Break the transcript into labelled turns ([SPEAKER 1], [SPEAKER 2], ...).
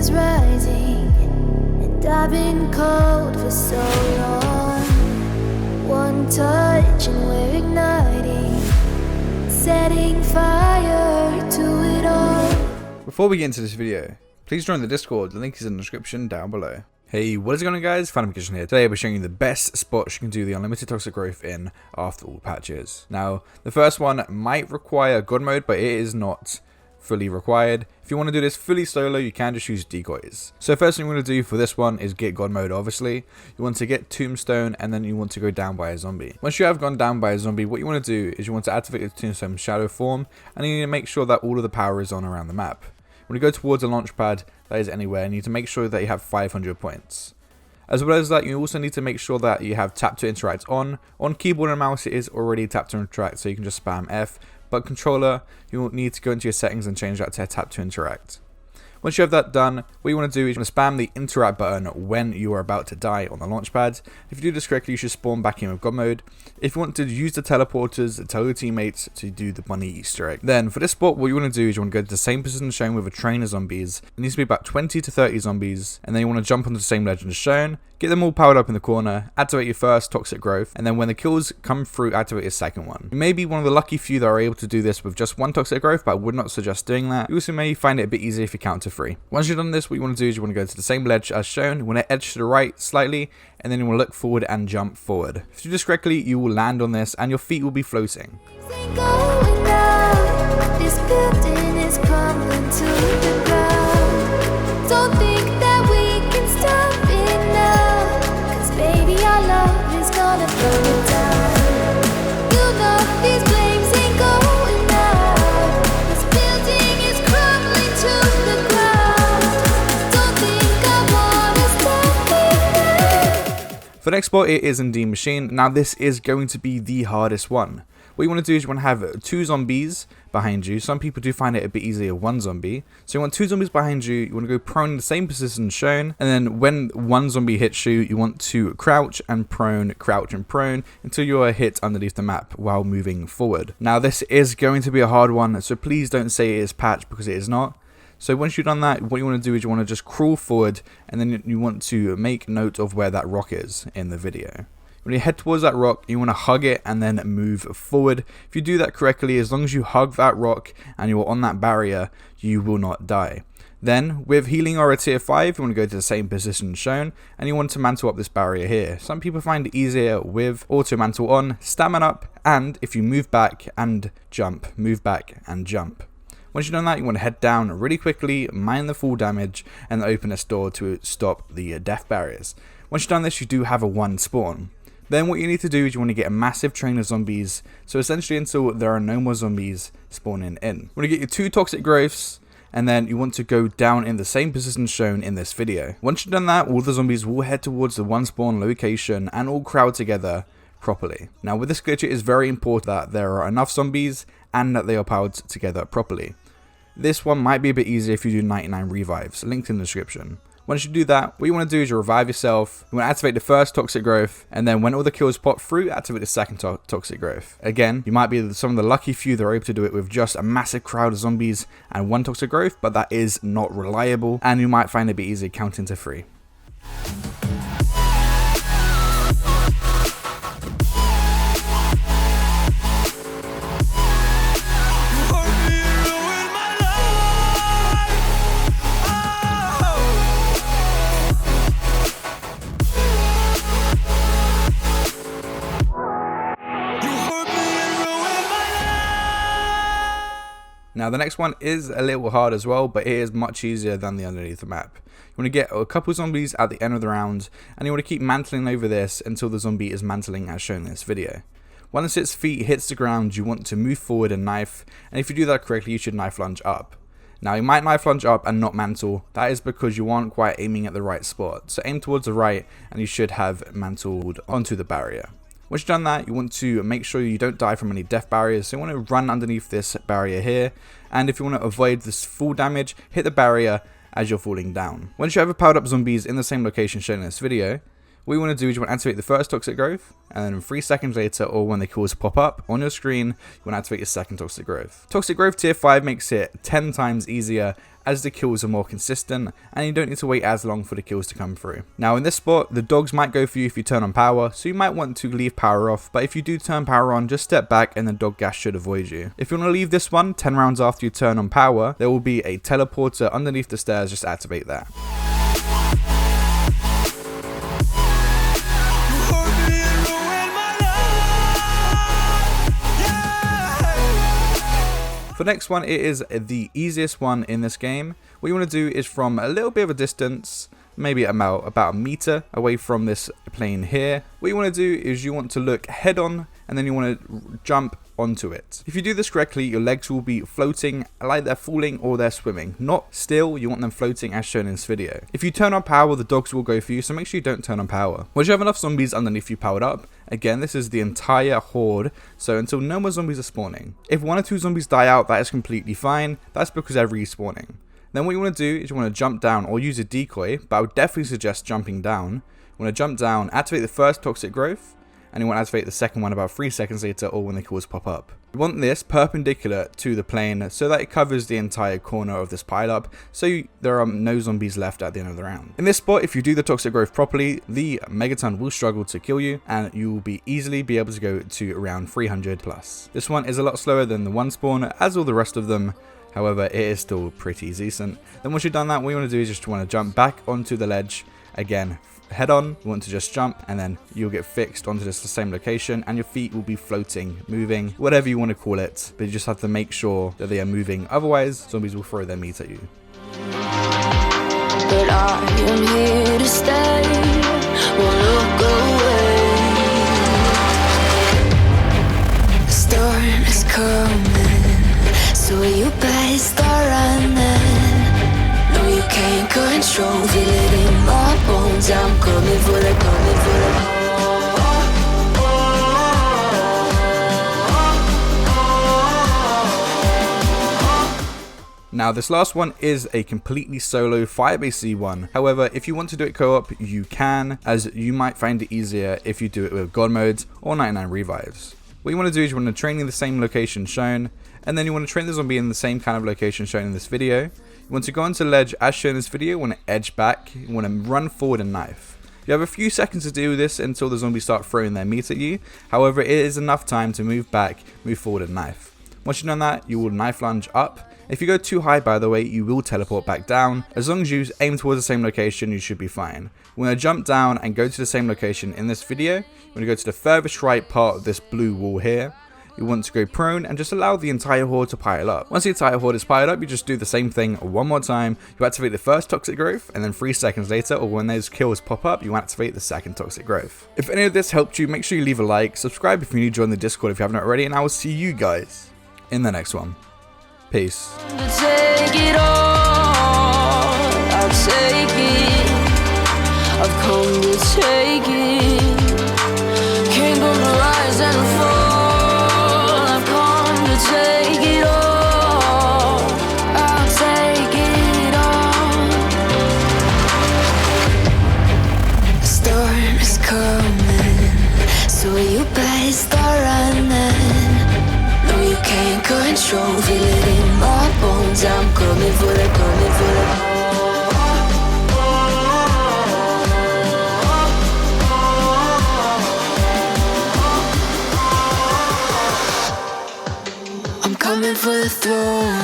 [SPEAKER 1] is rising, and I've been cold for so long. One touch and we're igniting, setting fire to it all.
[SPEAKER 2] Before we get into this video, please join the Discord, the link is in the description down below. Hey, what is going on guys, firebase here. Today I'll be showing you the best spots you can do the unlimited toxic growth in after all patches. Now, the first one might require god mode, but it is not fully required. If you want to do this fully solo, you can just use decoys. So first thing you want to do for this one is get god mode, obviously. You want to get tombstone and then you want to go down by a zombie. Once you have gone down by a zombie, what you want to do is you want to activate the tombstone shadow form, and you need to make sure that all of the power is on around the map. When you go towards a launch pad, that is anywhere, you need to make sure that you have 500 points. As well as that, you also need to make sure that you have tap to interact on. On keyboard and mouse, it is already tap to interact, so you can just spam F. But controller, you will need to go into your settings and change that to tap to interact. Once you have that done, what you want to do is you want to spam the interact button when you are about to die on the launch pad. If you do this correctly, you should spawn back in with god mode. If you want to use the teleporters, tell your teammates to do the bunny Easter egg. Then for this spot, what you want to do is you want to go to the same position shown with a train of zombies. It needs to be about 20 to 30 zombies, and then you want to jump onto the same legend as shown. Get them all powered up in the corner, activate your first toxic growth, and then when the kills come through, activate your second one. You may be one of the lucky few that are able to do this with just one toxic growth, but I would not suggest doing that. You also may find it a bit easier if you count to 3. Once you've done this, what you want to do is you want to go to the same ledge as shown. You want to edge to the right slightly, and then you want to look forward and jump forward. If you do this correctly, you will land on this, and your feet will be floating.
[SPEAKER 1] This building is crumbling to the ground. Don't think that we can stop it now, 'cause baby our love is gonna burn it down. You know these flames ain't going out. This building is crumbling to the ground. Don't think I wanna stop it now.
[SPEAKER 2] For the next spot, it is indeed machine. Now this is going to be the hardest one. What you want to do is you want to have 2 zombies behind you. Some people do find it a bit easier 1 zombie. So you want 2 zombies behind you. You want to go prone in the same position shown. And then when 1 zombie hits you, you want to crouch and prone until you are hit underneath the map while moving forward. Now this is going to be a hard one, so please don't say it is patched, because it is not. So once you've done that, what you want to do is you want to just crawl forward, and then you want to make note of where that rock is in the video. When you head towards that rock, you want to hug it and then move forward. If you do that correctly, as long as you hug that rock and you're on that barrier, you will not die. Then, with healing or a tier 5, you want to go to the same position shown, and you want to mantle up this barrier here. Some people find it easier with auto mantle on, stamina up, and if you move back and jump, move back and jump. Once you've done that, you want to head down really quickly, mine the full damage, and open this door to stop the death barriers. Once you've done this, you do have a 1 spawn. Then what you need to do is you want to get a massive train of zombies, so essentially until there are no more zombies spawning in. You want to get your 2 toxic growths, and then you want to go down in the same position shown in this video. Once you've done that, all the zombies will head towards the 1 spawn location and all crowd together properly. Now with this glitch, it is very important that there are enough zombies and that they are powered together properly. This one might be a bit easier if you do 99 revives, linked in the description. Once you do that, what you want to do is you revive yourself, you want to activate the first toxic growth, and then when all the kills pop through, activate the second toxic growth. Again, you might be some of the lucky few that are able to do it with just a massive crowd of zombies and 1 toxic growth, but that is not reliable, and you might find it a bit easier counting to 3. Now the next one is a little hard as well, but it is much easier than the underneath the map. You want to get a couple zombies at the end of the round, and you want to keep mantling over this until the zombie is mantling as shown in this video. Once its feet hits the ground, you want to move forward and knife, and if you do that correctly, you should knife lunge up. Now you might knife lunge up and not mantle. That is because you aren't quite aiming at the right spot. So aim towards the right, and you should have mantled onto the barrier. Once you've done that, you want to make sure you don't die from any death barriers. So you want to run underneath this barrier here. And if you want to avoid this full damage, hit the barrier as you're falling down. Once you have powered up zombies in the same location shown in this video, What you want to do is you want to activate the first toxic growth, and then 3 seconds later, or when the kills pop up on your screen, you want to activate your second toxic growth. Toxic growth tier 5 makes it 10 times easier as the kills are more consistent, and you don't need to wait as long for the kills to come through. Now in this spot, the dogs might go for you if you turn on power, so you might want to leave power off, but if you do turn power on, just step back and the dog gas should avoid you. If you want to leave this one 10 rounds after you turn on power, there will be a teleporter underneath the stairs, just activate that. For the next one, it is the easiest one in this game. What you want to do is from a little bit of a distance, maybe about a meter away from this plane here. What you want to do is you want to look head on, and then you want to jump onto it. If you do this correctly, your legs will be floating like they're falling or they're swimming. Not still, you want them floating as shown in this video. If you turn on power, the dogs will go for you, so make sure you don't turn on power. Once you have enough zombies underneath you powered up, again, this is the entire horde, so until no more zombies are spawning. If 1 or 2 zombies die out, that is completely fine. That's because they're respawning. Then what you want to do is you want to jump down or use a decoy, but I would definitely suggest jumping down. You want to jump down, activate the first toxic growth, and you want to activate the second one about 3 seconds later or when the kills pop up. You want this perpendicular to the plane so that it covers the entire corner of this pileup, so there are no zombies left at the end of the round. In this spot, if you do the toxic growth properly, the megaton will struggle to kill you, and you will easily be able to go to around 300 plus. This one is a lot slower than the one spawn, as all the rest of them. However, it is still pretty decent. Then once you've done that, what you want to do is just want to jump back onto the ledge. Again, head on, you want to just jump, and then you'll get fixed onto the same location, and your feet will be floating, moving, whatever you want to call it. But you just have to make sure that they are moving, otherwise zombies will throw their meat at you.
[SPEAKER 1] But I am here to stay, won't look away. The storm is coming, so you better start running. No, you can't control, feel it in my bones. I'm coming for the, coming for the.
[SPEAKER 2] Now this last one is a completely solo firebase one. However, if you want to do it co-op, you can, as you might find it easier if you do it with god mode or 99 revives. What you want to do is you want to train in the same location shown, and then you want to train the zombie in the same kind of location shown in this video. You want to go onto ledge as shown in this video, you want to edge back, you want to run forward and knife. You have a few seconds to do this until the zombies start throwing their meat at you. However, it is enough time to move back, move forward and knife. Once you've done that, you will knife lunge up. If you go too high, by the way, you will teleport back down. As long as you aim towards the same location, you should be fine. You want to jump down and go to the same location in this video. You want to go to the furthest right part of this blue wall here. You want to go prone and just allow the entire horde to pile up. Once the entire horde is piled up, you just do the same thing one more time. You activate the first toxic growth, and then 3 seconds later, or when those kills pop up, you activate the second toxic growth. If any of this helped you, make sure you leave a like, subscribe if you need to join the Discord if you haven't already, and I will see you guys in the next one. Peace.
[SPEAKER 1] Take it all, I'll take it. I've come to take it. Kingdom rise and fall. I've come to take it all. I'll take it all. The storm is coming, so you better start running. No, you can't control, feel it in my bones. I'm coming for the, coming for the. I'm coming for the throne.